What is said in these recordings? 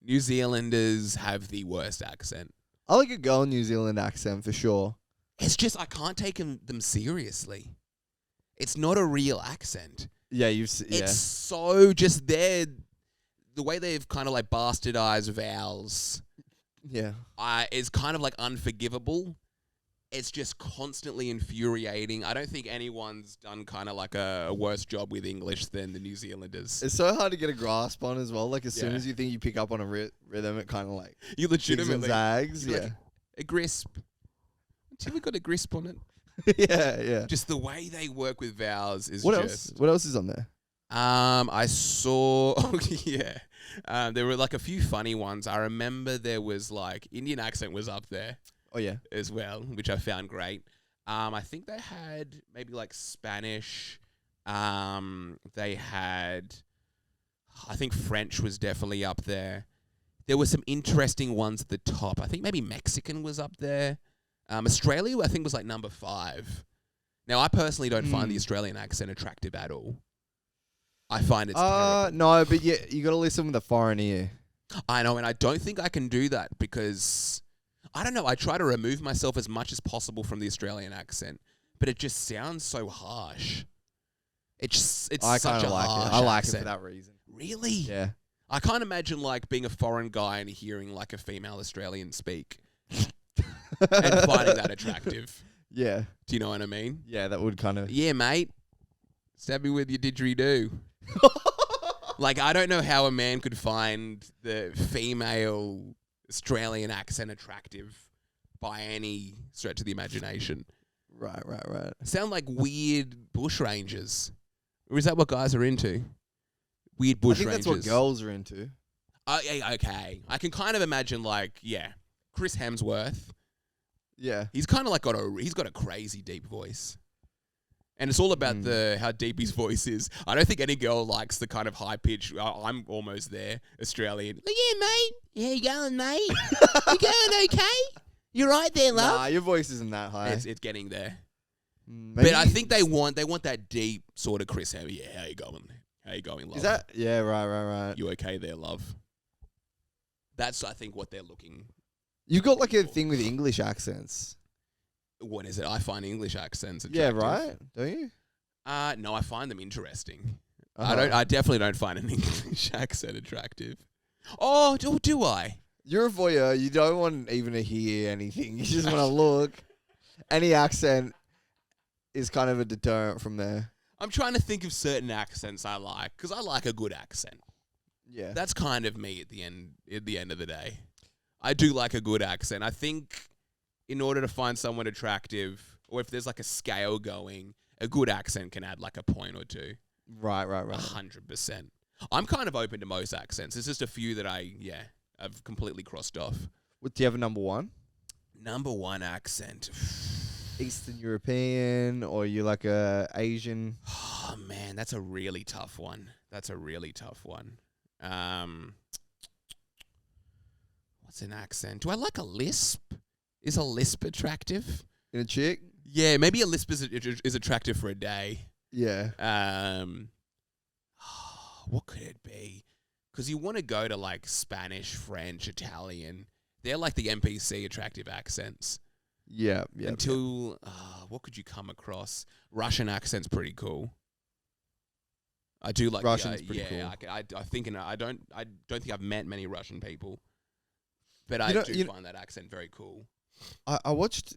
New Zealanders have the worst accent. I like a girl New Zealand accent for sure. It's just I can't take them seriously. It's not a real accent. Yeah, It's so just the way they've kind of like bastardized vowels. Yeah. Is kind of like unforgivable. It's just constantly infuriating. I don't think anyone's done kind of like a worse job with English than the New Zealanders. It's so hard to get a grasp on as well. Like as soon as you think you pick up on a rhythm, it kind of like You legitimately zags. you're Yeah. like, a grisp. Have we got a grisp on it? Yeah. Just the way they work with vowels is What just... else? What else is on there? I saw... Oh, yeah. There were like a few funny ones. I remember there was like... Indian accent was up there Oh yeah. as well, which I found great. I think they had maybe like Spanish. They had... I think French was definitely up there. There were some interesting ones at the top. I think maybe Mexican was up there. Australia, I think, was like number 5. Now, I personally don't find the Australian accent attractive at all. I find it's terrible. No, but yeah, you got to listen with a foreign ear. I know, and I don't think I can do that because, I don't know, I try to remove myself as much as possible from the Australian accent, but it just sounds so harsh. It's such a like harsh it. I like accent. it for that reason. Really? Yeah. I can't imagine like being a foreign guy and hearing like a female Australian speak and finding that attractive. Yeah. Do you know what I mean? Yeah, that would kind of... Yeah, mate. Stab me with your didgeridoo. Like, I don't know how a man could find the female Australian accent attractive by any stretch of the imagination. Right. Sound like weird bushrangers. Or is that what guys are into? Weird bushrangers. I think that's what girls are into. Okay. I can kind of imagine, like, Chris Hemsworth. Yeah. He's kind of like he's got a crazy deep voice. And it's all about how deep his voice is. I don't think any girl likes the kind of high pitch. I'm almost there, Australian. Yeah, mate. How you going, mate? You going okay? You right there, love? Nah, your voice isn't that high. It's getting there. Maybe But I think they want that deep sort of Chris Hemsworth. Yeah, how you going? How you going, love? Is that? Yeah, right. You okay there, love? That's, I think, what they're looking. You've got like a thing with English accents. What is it? I find English accents Yeah, attractive. right? Don't you? No, I find them interesting. Uh-huh. I definitely don't find an English accent attractive. Oh, do I? You're a voyeur. You don't want even to hear anything. You just want to look. Any accent is kind of a deterrent from there. I'm trying to think of certain accents I like because I like a good accent. Yeah. That's kind of me at the end of the day. I do like a good accent. I think in order to find someone attractive, or if there's like a scale going, a good accent can add like a point or two. Right. 100%. I'm kind of open to most accents. There's just a few that I've completely crossed off. Do you have a number one? Number one accent. Eastern European, or you like a Asian? Oh man, that's a really tough one. What's an accent? Do I like a lisp? Is a lisp attractive? In a chick? Yeah, maybe a lisp is attractive for a day. Yeah. What could it be? Because you want to go to like Spanish, French, Italian. They're like the NPC attractive accents. Yeah. What could you come across? Russian accent's pretty cool. I do like Russian's pretty cool. I don't think I've met many Russian people, but I find that accent very cool. I watched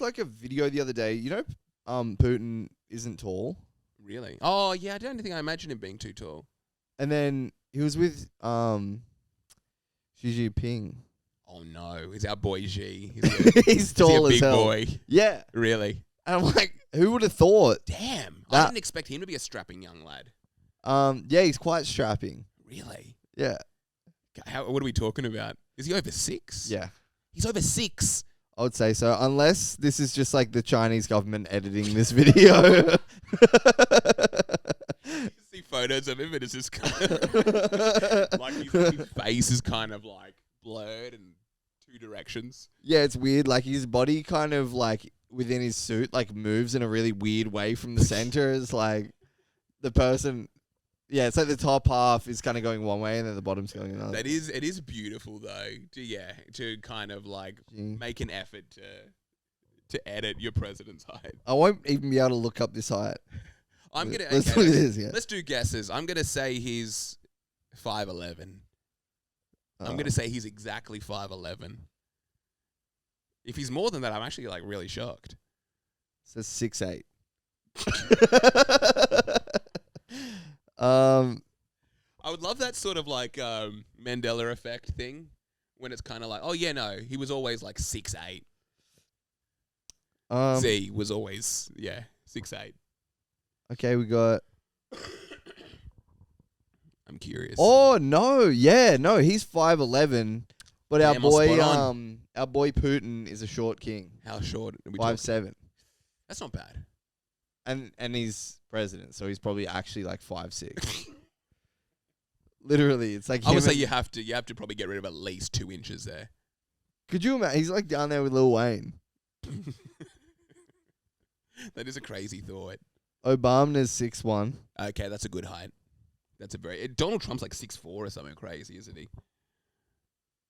like a video the other day. You know, Putin isn't tall. Really? Oh yeah, I don't think I imagine him being too tall. And then he was with Xi Jinping. Oh no, he's our boy Xi. He's tall as as hell. Boy. Yeah. Really? And I'm like, who would have thought? Damn, I didn't expect him to be a strapping young lad. Yeah, he's quite strapping. Really? Yeah. What are we talking about? Is he over 6? Yeah. He's over 6. I would say so, unless this is just like the Chinese government editing this video. You see photos of him and it's just kind of like his face is kind of like blurred in 2 directions. Yeah, it's weird. Like his body kind of like within his suit like moves in a really weird way from the center. It's like the person Yeah, it's like the top half is kind of going one way and then the bottom's going another. It is beautiful though. To kind of like make an effort to edit your president's height. I won't even be able to look up this height. Let's look at this. Yeah. Let's do guesses. I'm gonna say he's 5'11". I'm gonna say he's exactly 5'11". If he's more than that, I'm actually like really shocked. So 6'8". I would love that sort of like Mandela effect thing when it's kind of like, oh yeah, no, he was always like 6'8". Z was always 6'8". Okay, we got. I'm curious. Oh no, no, he's 5'11", but Damn, our boy Putin is a short king. How short are we 5'7". That's not bad. And he's president, so he's probably actually like 5'6". Literally, it's like I would say you have to probably get rid of at least 2 inches there. Could you imagine? He's like down there with Lil Wayne. That is a crazy thought. Obama's 6'1". Okay, that's a good height. That's a very Donald Trump's like 6'4" or something crazy, isn't he?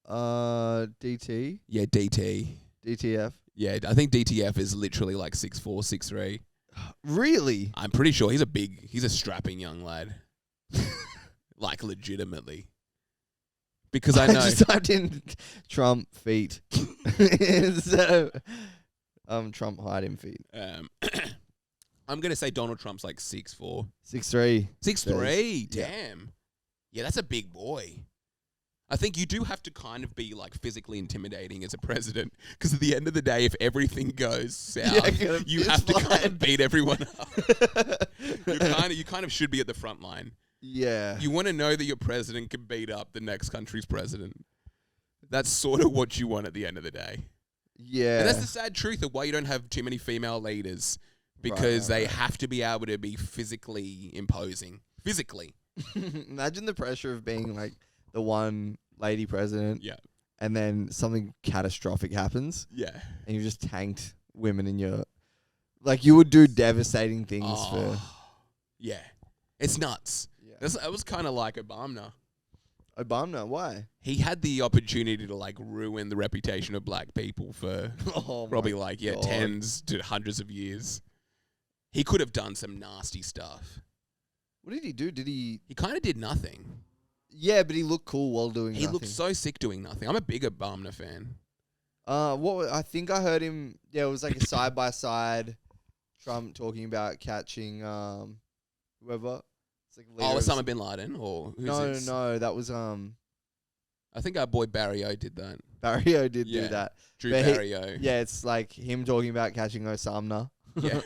DT. Yeah, DT. DTF. Yeah, I think DTF is literally like 6'4", 6'3". Really? I'm pretty sure he's a strapping young lad. Like legitimately. Because I know. I just typed in Trump feet. So, Trump height in feet. I'm going to say Donald Trump's like 6'4". 6'3". 6'3", damn. Yeah, that's a big boy. I think you do have to kind of be like physically intimidating as a president, because at the end of the day, if everything goes south, you have to kind of beat everyone up. You kind of should be at the front line. Yeah. You want to know that your president can beat up the next country's president. That's sort of what you want at the end of the day. Yeah. And that's the sad truth of why you don't have too many female leaders, because they have to be able to be physically imposing. Physically. Imagine the pressure of being like the one lady president. Yeah. And then something catastrophic happens. Yeah. And you just tanked women in your... Like, you would do devastating things for... Yeah. It's nuts. Yeah. That was kind of like Obama. Obama? Why? He had the opportunity to like ruin the reputation of black people for probably like tens to hundreds of years. He could have done some nasty stuff. What did he do? He kind of did nothing. Yeah, but he looked cool while doing nothing. He looked so sick doing nothing. I'm a big Obama fan. I think I heard him. Yeah, it was like a side by side. Trump talking about catching whoever. It's like Osama bin Laden or who's this? No, that was I think our boy Barrio did that. Barrio did do that. Drew Barrio. Yeah, it's like him talking about catching Osama. Yeah.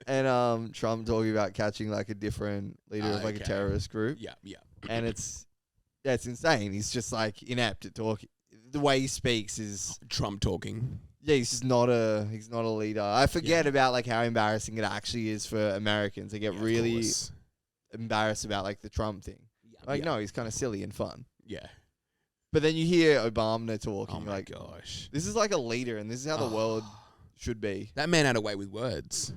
And Trump talking about catching like a different leader of like a terrorist group. Yeah, yeah. And it's insane. He's just like inept at talking. The way he speaks is Trump talking. Yeah, he's not a leader. I forget about like how embarrassing it actually is for Americans. They get really embarrassed about like the Trump thing. No, he's kind of silly and fun. Yeah. But then you hear Obama talking. Oh my like, gosh, this is like a leader, and this is how the world should be. That man had a way with words.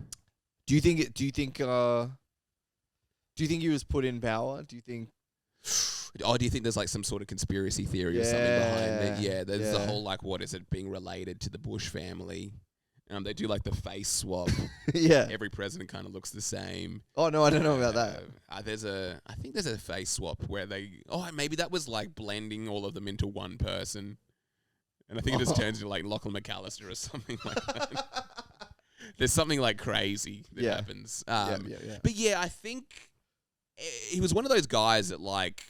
Do you think he was put in power? Do you think? Do you think there's like some sort of conspiracy theory or something behind it? Yeah, there's the whole like, what is it, being related to the Bush family? They do like the face swap. Yeah. Every president kind of looks the same. Oh no, I don't know about that. I think there's a face swap where maybe that was like blending all of them into one person. And I think it just turns into like Lachlan McAllister or something like that. There's something like crazy that happens. But yeah, I think he was one of those guys that like,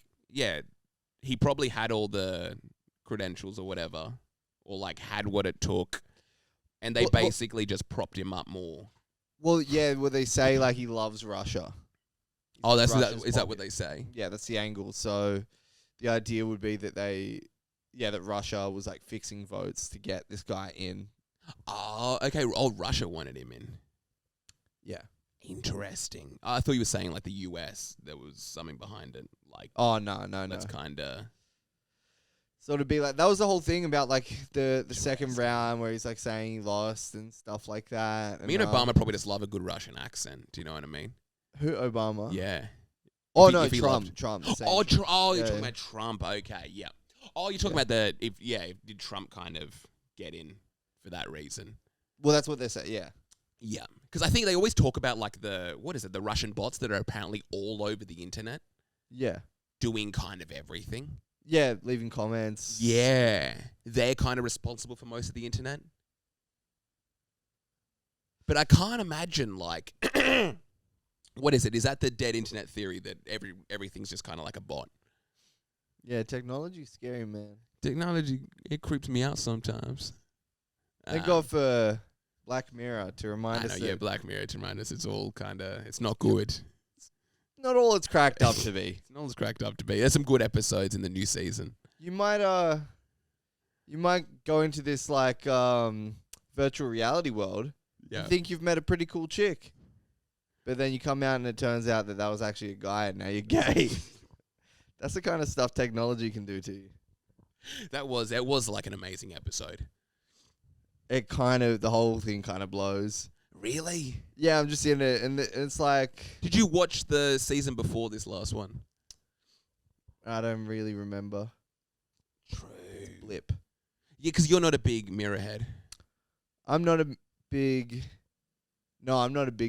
he probably had all the credentials or whatever, or like had what it took, and they basically just propped him up more. Well, yeah, they say like he loves Russia. Is that what they say? Yeah, that's the angle. So the idea would be that that Russia was like fixing votes to get this guy in. Oh, okay. Oh, Russia wanted him in. Yeah. Interesting. I thought you were saying like the US. There was something behind it. Like, oh no. That's kind of. So it'd be like that was the whole thing about like the second round where he's like saying he lost and stuff like that. Me and Obama probably just love a good Russian accent. Do you know what I mean? Who, Obama? Yeah. Oh, If no, he Trump. loved- Trump. Oh, you're Yeah. talking about Trump. Okay, yeah. Oh, you're talking about did Trump kind of get in for that reason? Well, that's what they say, yeah. Yeah, because I think they always talk about like the Russian bots that are apparently all over the internet Yeah. doing kind of everything. Yeah, leaving comments. Yeah, they're kind of responsible for most of the internet. But I can't imagine like, what is it? Is that the dead internet theory that everything's just kind of like a bot? Yeah, technology's scary, man. Technology, it creeps me out sometimes. Thank God for Black Mirror to remind us that Black Mirror to remind us it's all kind of, it's not good. not all it's cracked up to be. It's not all it's cracked up to be. There's some good episodes in the new season. You might go into this like virtual reality world. Yeah. You think you've met a pretty cool chick, but then you come out and it turns out that was actually a guy and now you're gay. That's the kind of stuff technology can do to you. That was like an amazing episode. The whole thing kind of blows. Really? Yeah, I'm just in it, and it's like, Did you watch the season before this last one? I don't really remember. True. Blip. Yeah, because you're not a big mirror head. I'm not a big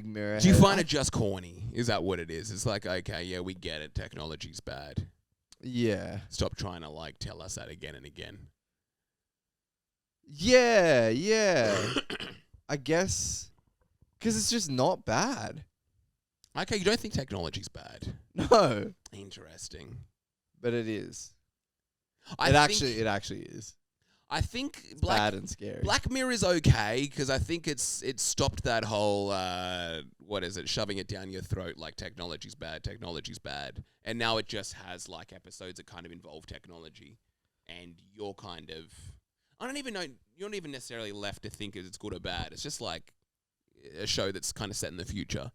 mirror. Do you find it just corny? Is that what it is? It's like, okay, yeah, we get it. Technology's bad. Yeah. Stop trying to like tell us that again and again. Yeah. I guess because it's just not bad. Okay, you don't think technology's bad? No, Interesting. but it is. It It actually is. I think It's bad and scary. Black Mirror is okay because I think it stopped that whole shoving it down your throat like technology's bad, and now it just has like episodes that kind of involve technology, and you're kind of I don't even know you're not even necessarily left to think it's good or bad. It's just like a show that's kind of set in the future.